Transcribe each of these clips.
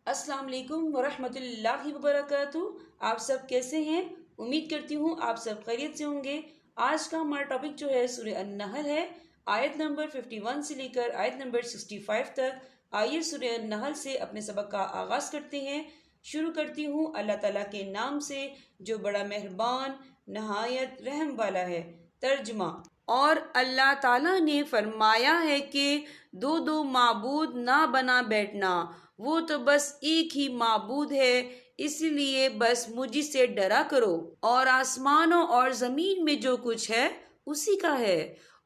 अस्सलाम वालेकुम वरहमत ल्लाहि वबरकातुहू। आप सब कैसे हैं? उम्मीद करती हूँ आप सब खैरियत से होंगे। आज का हमारा टॉपिक जो है सूरह अन-नहल है, आयत नंबर 51 से लेकर आयत नंबर 65 तक। आइए सूरह अन-नहल से अपने सबक का आगाज़ करते हैं। शुरू करती हूँ अल्लाह ताला के नाम से जो बड़ा मेहरबान नहायत रहम वाला है। तर्जुमा। और अल्लाह ताला ने फरमाया है कि दो दो माबूद ना बना बैठना, वो तो बस एक ही माबूद है, इसलिए बस मुझी से डरा करो। और आसमानों और ज़मीन में जो कुछ है उसी का है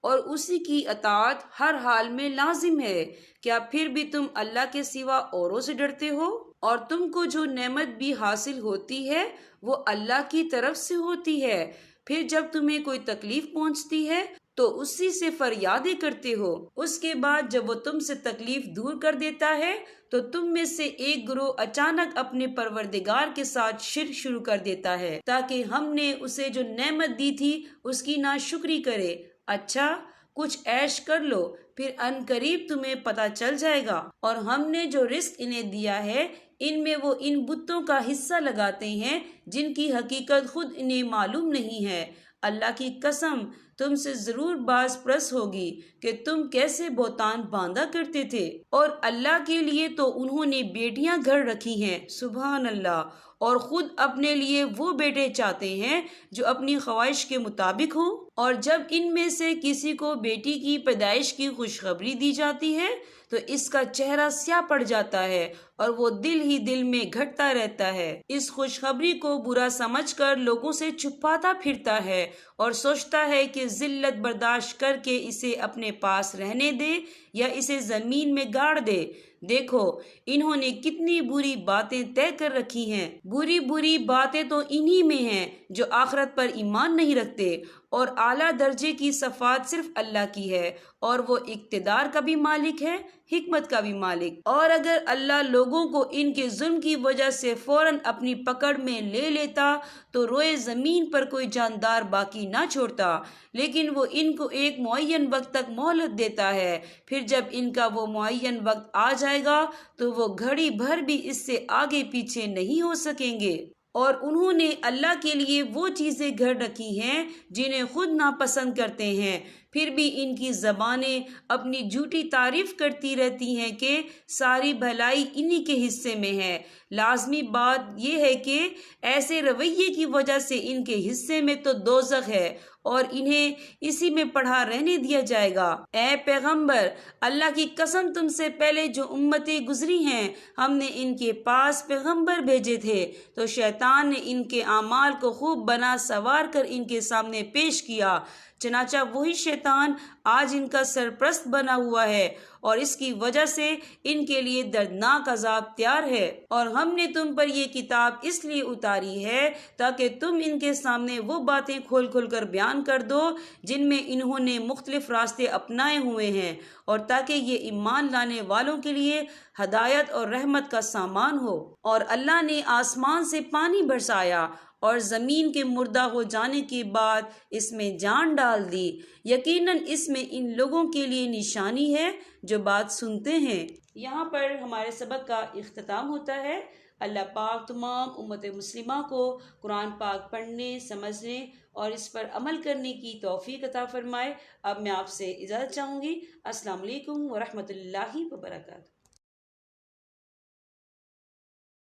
और उसी की अताअत हर हाल में लाजिम है। क्या फिर भी तुम अल्लाह के सिवा औरों से डरते हो? और तुमको जो नेमत भी हासिल होती है वो अल्लाह की तरफ से होती है। फिर जब तुम्हें कोई तकलीफ पहुंचती है तो उसी से फरियादें करते हो। उसके बाद जब वो तुमसे तकलीफ दूर कर देता है तो तुम में से एक गिरोह अचानक अपने परवरदिगार के साथ शिर्क शुरू कर देता है ताकि हमने उसे जो नेमत दी थी उसकी नाशुक्री करे। अच्छा, कुछ ऐश कर लो, फिर अनकरीब तुम्हें पता चल जाएगा। और हमने जो रिस्क इन्हें दिया है इनमें वो इन बुतों का हिस्सा लगाते हैं जिनकी हकीकत खुद इन्हें मालूम नहीं है। अल्लाह की कसम, तुमसे जरूर बाज प्रस होगी कि तुम कैसे बोतान बांधा करते थे। और अल्लाह के लिए तो उन्होंने बेटियां घर रखी हैं, सुभान अल्लाह। और खुद अपने लिए वो बेटे चाहते हैं जो अपनी ख्वाहिश के मुताबिक हो। और जब इनमें से किसी को बेटी की पैदाइश की खुशखबरी दी जाती है तो इसका चेहरा स्याह पड़ जाता है और वो दिल ही दिल में घटता रहता है। इस खुशखबरी को बुरा समझकर लोगों से छुपाता फिरता है और सोचता है कि जिल्लत बर्दाश्त करके इसे अपने पास रहने दे या इसे जमीन में गाड़ दे। देखो इन्होंने कितनी बुरी बातें तय कर रखी हैं। बुरी बुरी बातें तो इन्हीं में हैं जो आखिरत पर ईमान नहीं रखते। और आला दर्जे की सफात सिर्फ अल्लाह की है और वो इक्तिदार का भी मालिक है, हिकमत का भी मालिक। और अगर अल्लाह लोगों को इनके जुल्म की वजह से फौरन अपनी पकड़ में ले लेता तो रोए जमीन पर कोई जानदार बाकी ना छोड़ता, लेकिन वो इनको एक मुअय्यन वक्त तक मोहलत देता है। फिर जब इनका वो मुअय्यन वक्त आ जाएगा तो वो घड़ी भर भी इससे आगे पीछे नहीं हो सकेंगे। और उन्होंने अल्लाह के लिए वो चीज़ें घर रखी हैं जिन्हें खुद नापसंद करते हैं, फिर भी इनकी ज़बानें अपनी झूठी तारीफ करती रहती हैं कि सारी भलाई इन्हीं के हिस्से में है। लाजमी बात यह है कि ऐसे रवैये की वजह से इनके हिस्से में तो दोज़ख है और इन्हें इसी में पड़ा रहने दिया जाएगा। ए पैगंबर, अल्लाह की कसम, तुमसे पहले जो उम्मतें गुजरी हैं हमने इनके पास पैगंबर भेजे थे तो शैतान ने इनके आमाल को खूब बना सवार कर इनके सामने पेश किया। चनाचा वही शैतान आज इनका सरप्रस्त बना हुआ है और इसकी वजह से इनके लिए दर्दनाक अजाब तैयार है। और हमने तुम पर ये किताब इसलिए उतारी है ताकि तुम इनके सामने वो बातें खोल खोल कर बयान कर दो जिनमें इन्होंने मुख्तलिफ रास्ते अपनाए हुए हैं और ताकि ये ईमान लाने वालों के लिए हदायत और रहमत का सामान हो। और अल्लाह ने आसमान से पानी बरसाया और ज़मीन के मुर्दा हो जाने के बाद इसमें जान डाल दी। यकीनन इसमें इन लोगों के लिए निशानी है जो बात सुनते हैं। यहाँ पर हमारे सबक का इख्तिताम होता है। अल्लाह पाक तमाम उम्मत मुस्लिमा को कुरान पाक पढ़ने, समझने और इस पर अमल करने की तौफीक अता फरमाए। अब मैं आपसे इजाज़त चाहूँगी। अस्सलाम वालेकुम वरहमतुल्लाहि वबरकातुहू।